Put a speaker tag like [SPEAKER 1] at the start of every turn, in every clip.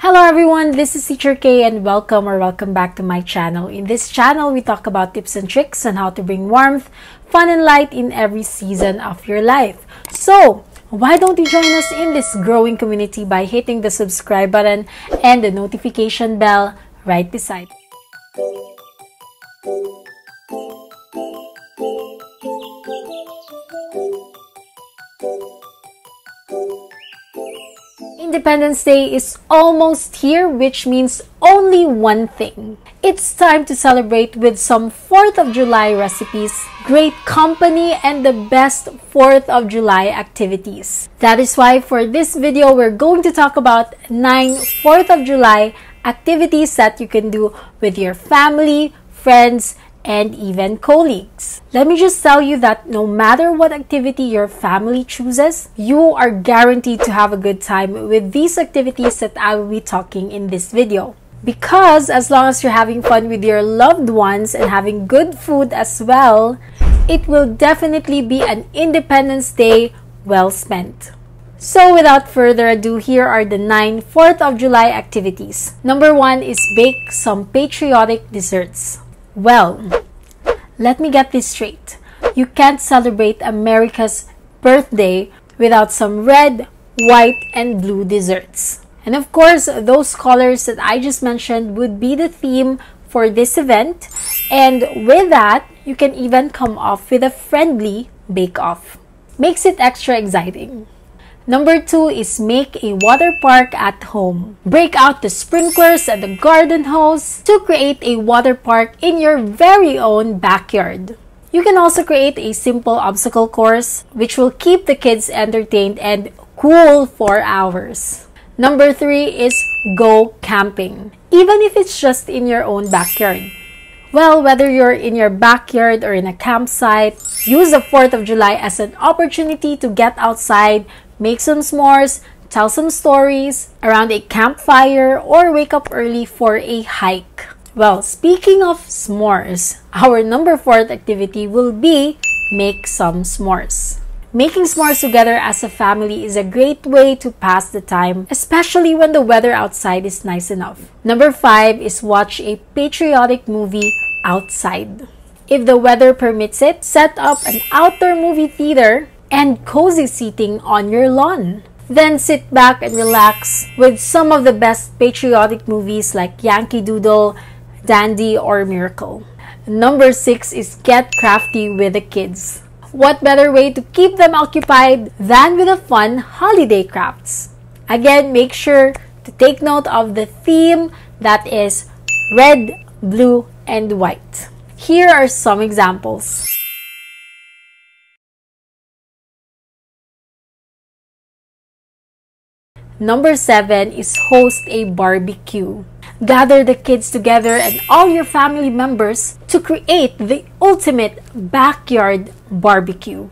[SPEAKER 1] Hello everyone, this is Teacher K and welcome back to my channel. In this channel, we talk about tips and tricks on how to bring warmth, fun, and light in every season of your life. So, why don't you join us in this growing community by hitting the subscribe button and the notification bell right beside it. Independence Day is almost here, which means only one thing. It's time to celebrate with some 4th of July recipes, great company, and the best 4th of July activities. That is why for this video, we're going to talk about 9 4th of July activities that you can do with your family, friends, and even colleagues. Let me just tell you that no matter what activity your family chooses, you are guaranteed to have a good time with these activities that I will be talking in this video. Because as long as you're having fun with your loved ones and having good food as well, it will definitely be an Independence Day well spent. So without further ado, here are the 9 4th of July activities. Number 1 is bake some patriotic desserts. Well, let me get this straight. You can't celebrate America's birthday without some red, white, and blue desserts. And of course, those colors that I just mentioned would be the theme for this event. And with that, you can even come off with a friendly bake-off. Makes it extra exciting. Number 2 is make a water park at home. Break out the sprinklers and the garden hose to create a water park in your very own backyard. You can also create a simple obstacle course which will keep the kids entertained and cool for hours. Number 3 is go camping, even if it's just in your own backyard. Well, whether you're in your backyard or in a campsite, use the 4th of July as an opportunity to get outside, make some s'mores, tell some stories around a campfire, or wake up early for a hike. Well, speaking of s'mores, our number 4th activity will be make some s'mores. Making s'mores together as a family is a great way to pass the time, especially when the weather outside is nice enough. Number 5 is watch a patriotic movie outside. If the weather permits it, set up an outdoor movie theater and cozy seating on your lawn. Then sit back and relax with some of the best patriotic movies like Yankee Doodle, Dandy, or Miracle. Number 6 is get crafty with the kids. What better way to keep them occupied than with a fun holiday crafts? Again, make sure to take note of the theme that is red, blue, and white. Here are some examples. Number 7 is host a barbecue. Gather the kids together and all your family members to create the ultimate backyard barbecue.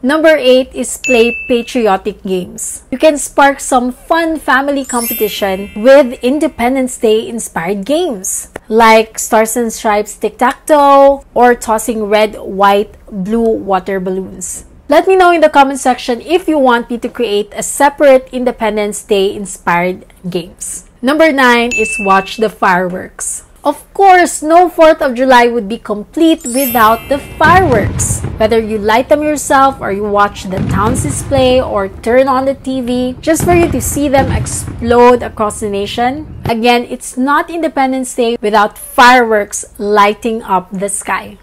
[SPEAKER 1] Number 8 is play patriotic games. You can spark some fun family competition with Independence Day inspired games like Stars and Stripes tic-tac-toe or tossing red, white, blue water balloons. Let me know in the comment section if you want me to create a separate Independence Day inspired games. Number 9 is watch the fireworks. Of course, no 4th of July would be complete without the fireworks. Whether you light them yourself or you watch the town's display or turn on the TV just for you to see them explode across the nation. Again, it's not Independence Day without fireworks lighting up the sky.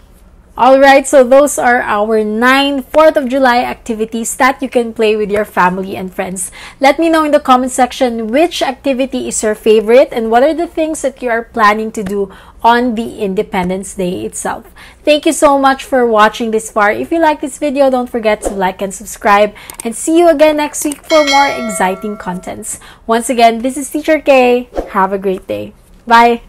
[SPEAKER 1] Alright, so those are our 9 4th of July activities that you can play with your family and friends. Let me know in the comment section which activity is your favorite and what are the things that you are planning to do on the Independence Day itself. Thank you so much for watching this far. If you like this video, don't forget to like and subscribe, and see you again next week for more exciting contents. Once again, this is Teacher K. Have a great day. Bye!